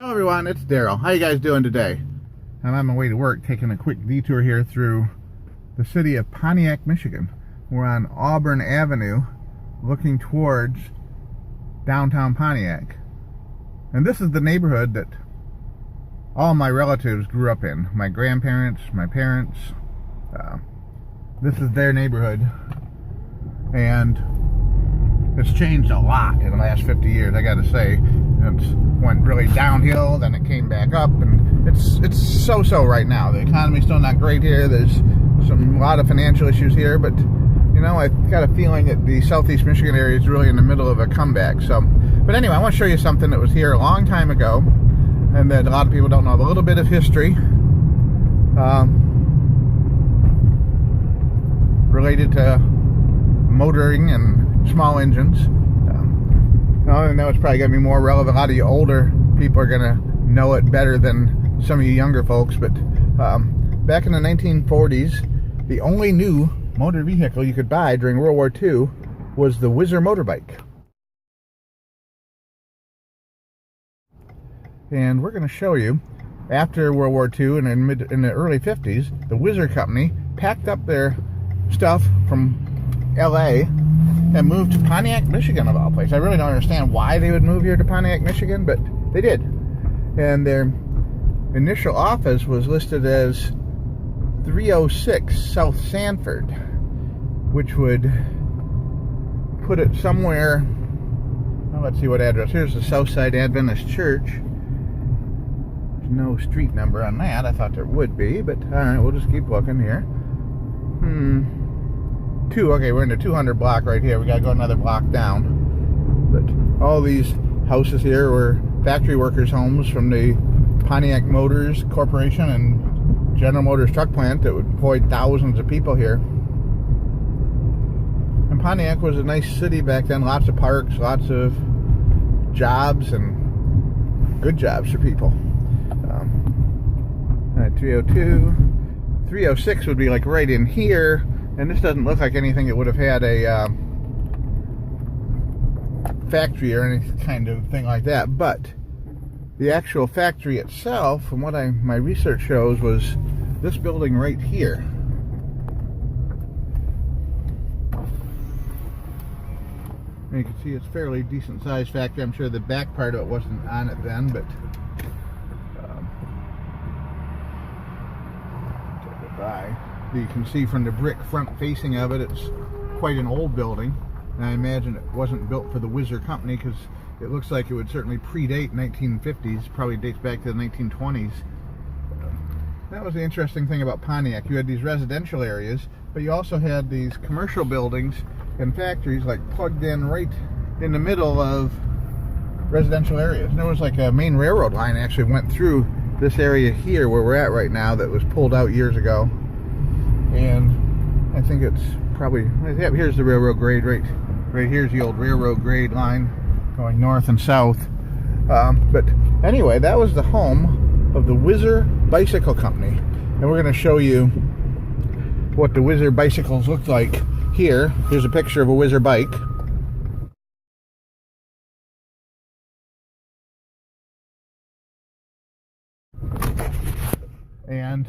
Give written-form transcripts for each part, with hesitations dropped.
Hello everyone, it's Daryl. How you guys doing today? I'm on my way to work, taking a quick detour here through the city of Pontiac, Michigan. We're on Auburn Avenue, looking towards downtown Pontiac. And this is the neighborhood that all my relatives grew up in. My grandparents, my parents. This is their neighborhood. And it's changed a lot in the last 50 years, I gotta say. It went really downhill, then it came back up, and it's so-so right now. The economy's still not great here. There's a lot of financial issues here, but you know, I've got a feeling that the southeast Michigan area is really in the middle of a comeback. But anyway, I want to show you something that was here a long time ago, and that a lot of people don't know. A little bit of history related to motoring and small engines. I know it's probably going to be more relevant. A lot of you older people are going to know it better than some of you younger folks. But back in the 1940s, the only new motor vehicle you could buy during World War II was the Whizzer motorbike. And we're going to show you, after World War II and in the early 50s, the Whizzer company packed up their stuff from LA and moved to Pontiac, Michigan, of all places. I really don't understand why they would move here to Pontiac, Michigan, but they did. And their initial office was listed as 306 South Sanford, which would put it somewhere, well, let's see what address. Here's the Southside Adventist Church. There's no street number on that. I thought there would be, but all right, we'll just keep looking here. Okay, we're in the 200 block right here. We gotta go another block down. But all these houses here were factory workers' homes from the Pontiac Motors Corporation and General Motors truck plant that employed thousands of people here. And Pontiac was a nice city back then. Lots of parks, lots of jobs, and good jobs for people. 302, 306 would be like right in here. And this doesn't look like anything that would have had a factory or any kind of thing like that. But the actual factory itself, from what my research shows, was this building right here. And you can see it's fairly decent sized factory. I'm sure the back part of it wasn't on it then, but take it by. You can see from the brick front facing of it, it's quite an old building. And I imagine it wasn't built for the Whizzer company, because it looks like it would certainly predate 1950s, probably dates back to the 1920s. That was the interesting thing about Pontiac. You had these residential areas, but you also had these commercial buildings and factories like plugged in right in the middle of residential areas. And there was like a main railroad line actually went through this area here where we're at right now that was pulled out years ago. And I think it's probably, yeah, here's the railroad grade right here's the old railroad grade line going north and south. But anyway, that was the home of the Whizzer Bicycle Company. And we're going to show you what the Whizzer bicycles looked like here. Here's a picture of a Whizzer bike. And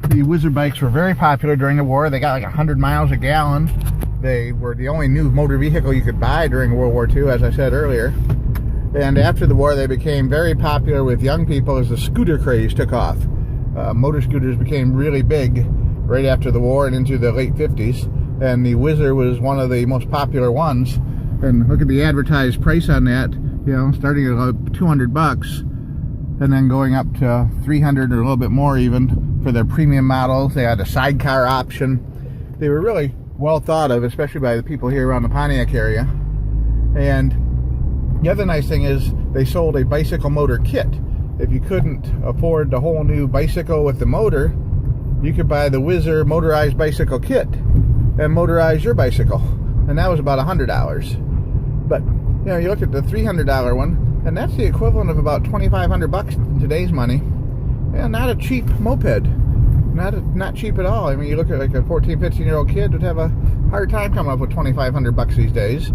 the Whizzer bikes were very popular during the war. They got like 100 miles a gallon. They were the only new motor vehicle you could buy during World War II, as I said earlier. And after the war, they became very popular with young people as the scooter craze took off. Motor scooters became really big right after the war and into the late 50s. And the Whizzer was one of the most popular ones. And look at the advertised price on that, you know, starting at about 200 bucks and then going up to 300 or a little bit more even. For their premium models. They had a sidecar option. They were really well thought of, especially by the people here around the Pontiac area. And the other nice thing is they sold a bicycle motor kit. If you couldn't afford the whole new bicycle with the motor, you could buy the Whizzer motorized bicycle kit and motorize your bicycle. And that was about $100. But you know, you look at the $300 one, and that's the equivalent of about 2,500 bucks in today's money. Yeah, not a cheap moped. Not cheap at all. I mean, you look at like a 14, 15-year-old kid would have a hard time coming up with 2,500 bucks these days.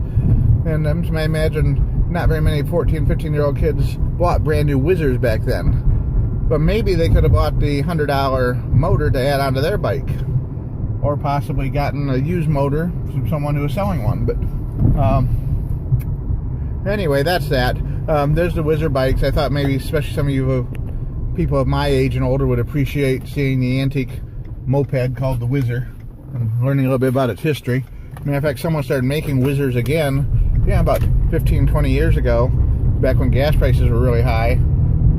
And I imagine not very many 14, 15-year-old kids bought brand new Whizzers back then. But maybe they could have bought the $100 motor to add onto their bike. Or possibly gotten a used motor from someone who was selling one. But anyway, that's that. There's the Whizzer bikes. I thought maybe, especially some of you people of my age and older, would appreciate seeing the antique moped called the Whizzer and learning a little bit about its history. Matter of fact, someone started making Whizzers again, about 15, 20 years ago, back when gas prices were really high.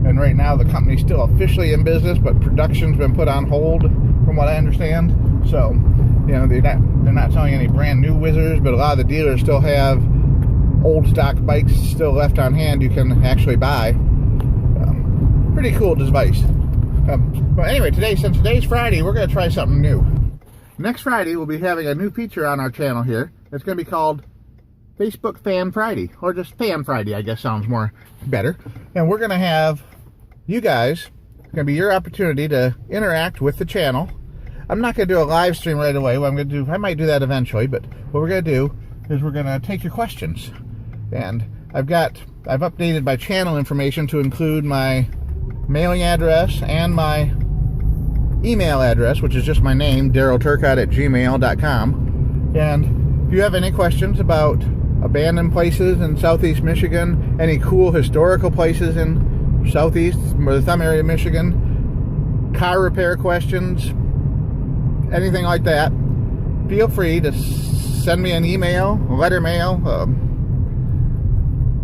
And right now the company's still officially in business, but production's been put on hold, from what I understand. So, they're not selling any brand new Whizzers, but a lot of the dealers still have old stock bikes still left on hand you can actually buy. Pretty cool device. But anyway, since today's Friday, we're going to try something new. Next Friday, we'll be having a new feature on our channel here. It's going to be called Facebook Fan Friday, or just Fan Friday, I guess sounds more better. And we're going to have you guys, it's going to be your opportunity to interact with the channel. I'm not going to do a live stream right away. What I'm going to do, I might do that eventually, but what we're going to do is we're going to take your questions. And I've updated my channel information to include my mailing address and my email address, which is just my name, darylturcott@gmail.com. And if you have any questions about abandoned places in southeast Michigan, any cool historical places in southeast or the Thumb area of Michigan, car repair questions, anything like that, feel free to send me an email, a letter mail.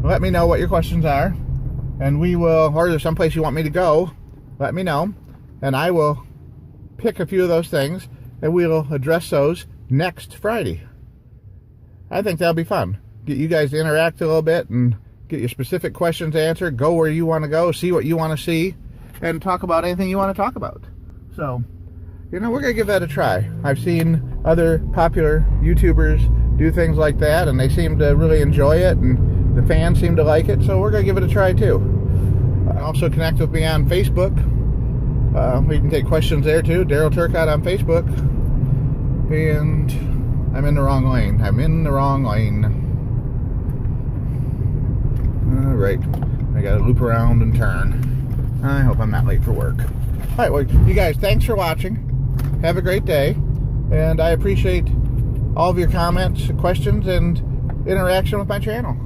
Let me know what your questions are, and we will, or there's someplace you want me to go, let me know, and I will pick a few of those things, and we'll address those next Friday. I think that'll be fun. Get you guys to interact a little bit and get your specific questions answered, go where you want to go, see what you want to see, and talk about anything you want to talk about. So, we're going to give that a try. I've seen other popular YouTubers do things like that, and they seem to really enjoy it, and the fans seem to like it, so we're going to give it a try too. Also connect with me on Facebook. We can take questions there too. Daryl Turcott on Facebook. And I'm in the wrong lane. Alright. I got to loop around and turn. I hope I'm not late for work. Alright, well, you guys, thanks for watching. Have a great day. And I appreciate all of your comments, questions, and interaction with my channel.